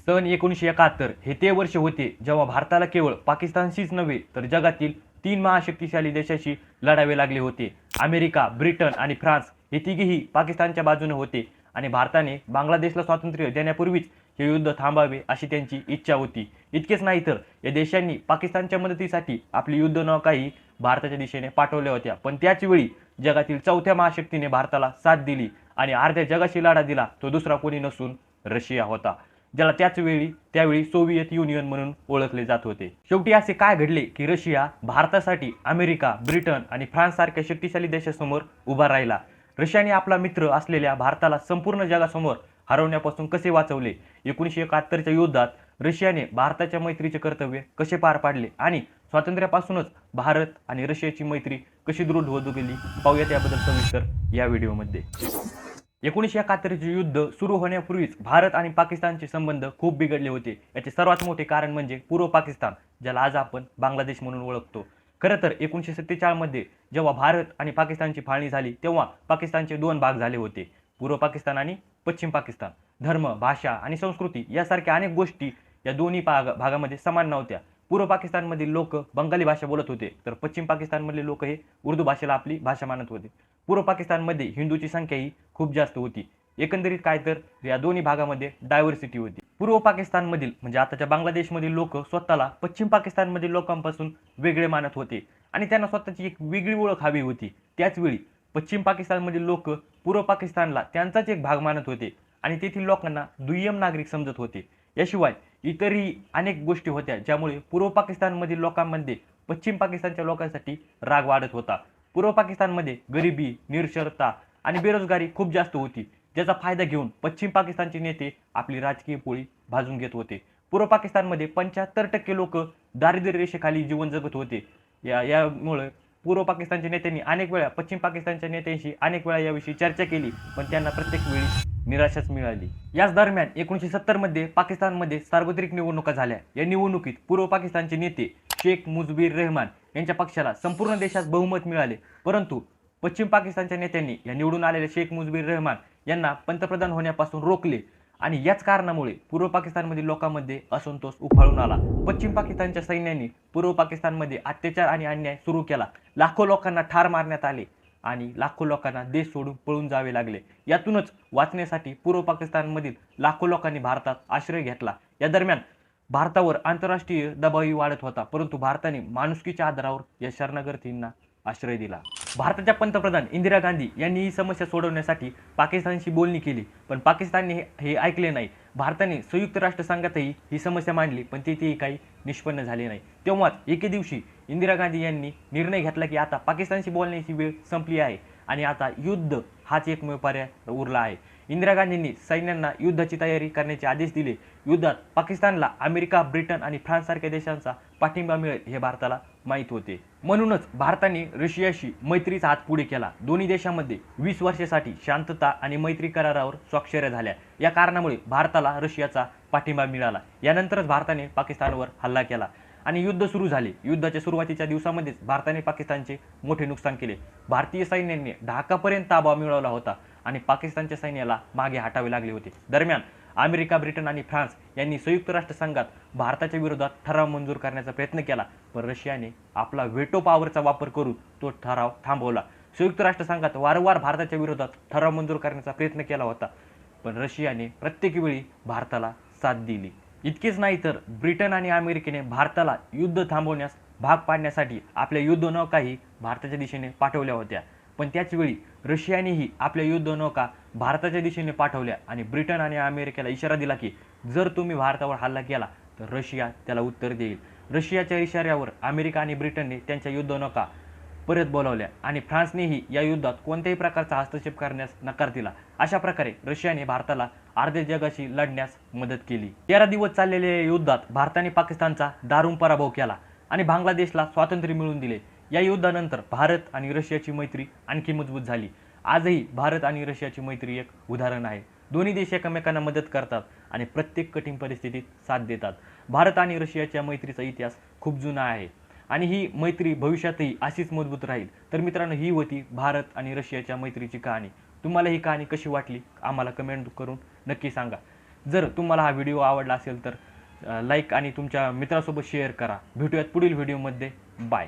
सन 1971 हे ते वर्ष होते जेव्हा भारताला केवळ पाकिस्तानशीच नव्हे तर जगातील 3 महाशक्तिशाली देशाशी लढावे लागले होते. अमेरिका, ब्रिटन आणि फ्रान्स हे तिघेही पाकिस्तानच्या बाजूने होते आणि भारताने बांगलादेशला स्वातंत्र्य देण्यापूर्वीच हे युद्ध थांबावे अशी त्यांची इच्छा होती. इतकेच नाही तर या देशांनी पाकिस्तानच्या मदतीसाठी आपली युद्धनौकाही भारताच्या दिशेने पाठवल्या होत्या. पण त्याच वेळी जगातील चौथ्या महाशक्तीने भारताला साथ दिली आणि अर्ध्या जगाशी लढा दिला तो दुसरा कोणी नसून रशिया होता, ज्याला त्यावेळी सोव्हिएत युनियन म्हणून ओळखले जात होते. शेवटी असे काय घडले की रशिया भारतासाठी अमेरिका, ब्रिटन आणि फ्रान्स सारख्या शक्तिशाली देशासमोर उभा राहिला. रशियाने आपला मित्र असलेल्या भारताला संपूर्ण जगासमोर हरवण्यापासून कसे वाचवले? 1971च्या युद्धात रशियाने भारताच्या मैत्रीचे कर्तव्य कसे पार पाडले आणि स्वातंत्र्यापासूनच भारत आणि रशियाची मैत्री कशी दृढ होत गेली पाहूयात याबद्दल सविस्तर या व्हिडिओमध्ये. 1971चे युद्ध सुरू होण्यापूर्वीच भारत आणि पाकिस्तानचे संबंध खूप बिघडले होते. याचे सर्वात मोठे कारण म्हणजे पूर्व पाकिस्तान, ज्याला आज आपण बांगलादेश म्हणून ओळखतो. खरं तर 1947 मध्ये जेव्हा भारत आणि पाकिस्तानची फाळणी झाली तेव्हा पाकिस्तानचे 2 भाग झाले होते, पूर्व पाकिस्तान आणि पश्चिम पाकिस्तान. धर्म, भाषा आणि संस्कृती यासारख्या अनेक गोष्टी या दोन्ही भागामध्ये समान नव्हत्या. पूर्व पाकिस्तानमधील लोक बंगाली भाषा बोलत होते तर पश्चिम पाकिस्तानमधील लोक हे उर्दू भाषेला आपली भाषा मानत होते. पूर्व पाकिस्तानमध्ये हिंदूची संख्याही खूप जास्त होती. एकंदरीत काय तर या दोन्ही भागामध्ये डायव्हर्सिटी होती. पूर्व पाकिस्तानमधील म्हणजे आताच्या बांगलादेशमधील लोक स्वतःला पश्चिम पाकिस्तानमधील लोकांपासून वेगळे मानत होते आणि त्यांना स्वतःची एक वेगळी ओळख हवी होती. त्याचवेळी पश्चिम पाकिस्तानमधील लोक पूर्व पाकिस्तानला त्यांचाच एक भाग मानत होते आणि तेथील लोकांना दुय्यम नागरिक समजत होते. याशिवाय इतरही अनेक गोष्टी होत्या ज्यामुळे पूर्व पाकिस्तानमधील लोकांमध्ये पश्चिम पाकिस्तानच्या लोकांसाठी राग वाढत होता. पूर्व पाकिस्तानमध्ये गरिबी, निरक्षरता आणि बेरोजगारी खूप जास्त होती, ज्याचा फायदा घेऊन पश्चिम पाकिस्तानचे नेते आपली राजकीय पोळी भाजून घेत होते. पूर्व पाकिस्तानमध्ये 75% लोक दारिद्र्य रेषेखाली जीवन जगत होते. यामुळे पूर्व पाकिस्तानच्या नेत्यांनी अनेक वेळा पश्चिम पाकिस्तानच्या नेत्यांशी याविषयी चर्चा केली, पण त्यांना प्रत्येक वेळी निराशाच मिळाली. याच दरम्यान 1970 मध्ये पाकिस्तानमध्ये सार्वत्रिक निवडणुका झाल्या. या निवडणुकीत पूर्व पाकिस्तानचे नेते शेख मुजीबुर रहमान यांच्या पक्षाला संपूर्ण देशात बहुमत मिळाले, परंतु पश्चिम पाकिस्तानच्या नेत्यांनी या निवडून आलेल्या शेख मुजीबुर रहमान यांना पंतप्रधान होण्यापासून रोखले आणि याच कारणामुळे पूर्व पाकिस्तानमधील लोकांमध्ये असंतोष उफाळून आला. पश्चिम पाकिस्तानच्या सैन्याने पूर्व पाकिस्तानमध्ये अत्याचार आणि अन्याय सुरू केला. लाखो लोकांना ठार मारण्यात आले आणि लाखो लोकांना देश सोडून पळून जावे लागले. यातूनच वाचण्यासाठी पूर्व पाकिस्तानमधील लाखो लोकांनी भारतात आश्रय घेतला. या दरम्यान भारतावर आंतरराष्ट्रीय दबावही वाढत होता, परंतु भारताने माणुसकीच्या आधारावर या शरणार्थींना आश्रय दिला. भारताच्या पंतप्रधान इंदिरा गांधी यांनी ही समस्या सोडवण्यासाठी पाकिस्तानशी बोलणी केली, पण पाकिस्तानने हे ऐकले नाही. भारताने संयुक्त राष्ट्रसंघातही ही समस्या मांडली, पण तेही काही निष्पन्न झाले नाही. तेव्हाच एके दिवशी इंदिरा गांधी यांनी निर्णय घेतला की आता पाकिस्तानशी बोलण्याची वेळ संपली आहे आणि आता युद्ध हाच एकमेव पर्याय उरला आहे. इंदिरा गांधींनी सैन्यांना युद्धाची तयारी करण्याचे आदेश दिले. युद्धात पाकिस्तानला अमेरिका, ब्रिटन आणि फ्रान्स सारख्या देशांचा पाठिंबा मिळेल हे भारताला माहीत होते. म्हणूनच भारताने रशियाशी मैत्रीचा हात पुढे केला. दोन्ही देशांमध्ये 20 वर्षांसाठी शांतता आणि मैत्री करारावर स्वाक्षऱ्या झाल्या. या कारणामुळे भारताला रशियाचा पाठिंबा मिळाला. यानंतरच भारताने पाकिस्तानवर हल्ला केला आणि युद्ध सुरू झाले. युद्धाच्या सुरुवातीच्या दिवसामध्येच भारताने पाकिस्तानचे मोठे नुकसान केले. भारतीय सैन्याने ढाकापर्यंत ताबा मिळवला होता आणि पाकिस्तानच्या सैन्याला मागे हटावे लागले होते. दरम्यान अमेरिका, ब्रिटन आणि फ्रान्स यांनी संयुक्त राष्ट्रसंघात भारताच्या विरोधात ठराव मंजूर करण्याचा प्रयत्न केला, पण रशियाने आपला व्हेटो पॉवरचा वापर करून तो ठराव थांबवला. संयुक्त राष्ट्रसंघात वारंवार भारताच्या विरोधात ठराव मंजूर करण्याचा प्रयत्न केला होता, पण रशियाने प्रत्येक वेळी भारताला साथ दिली. इतकेच नाही तर ब्रिटन आणि अमेरिकेने भारताला युद्ध थांबवण्यास भाग पाडण्यासाठी आपल्या युद्धनौकाही भारताच्या दिशेने पाठवल्या होत्या, पण त्याचवेळी रशियानेही आपल्या युद्धनौका भारताच्या दिशेने पाठवल्या आणि ब्रिटन आणि अमेरिकेला इशारा दिला की जर तुम्ही भारतावर हल्ला केला तर रशिया त्याला उत्तर देईल. रशियाच्या इशाऱ्यावर अमेरिका आणि ब्रिटनने त्यांच्या युद्धनौका परत बोलावल्या आणि फ्रान्सनेही या युद्धात कोणत्याही प्रकारचा हस्तक्षेप करण्यास नकार दिला. अशा प्रकारे रशियाने भारताला अर्ध्या जगाशी लढण्यास मदत केली. 13 दिवस चाललेल्या युद्धात भारताने पाकिस्तानचा दारुण पराभव केला आणि बांगलादेशला स्वातंत्र्य मिळवून दिले. या युद्धानंतर भारत आणि रशियाची मैत्री आणखी मजबूत झाली. आजही भारत आणि रशियाची मैत्री एक उदाहरण आहे. दोन्ही देश एकमेकांना मदत करतात आणि प्रत्येक कठीण परिस्थितीत साथ देतात. भारत आणि रशियाच्या मैत्रीचा इतिहास खूप जुना आहे आणि ही मैत्री भविष्यातही अशीच मजबूत राहील. तर मित्रांनो, ही होती भारत आणि रशियाच्या मैत्रीची कहाणी. तुम्हाला ही कहाणी कशी वाटली आम्हाला कमेंट करून नक्की सांगा. जर तुम्हाला हा व्हिडिओ आवडला असेल तर लाईक आणि तुमच्या मित्रासोबत शेअर करा. भेटूयात पुढील व्हिडिओमध्ये. बाय.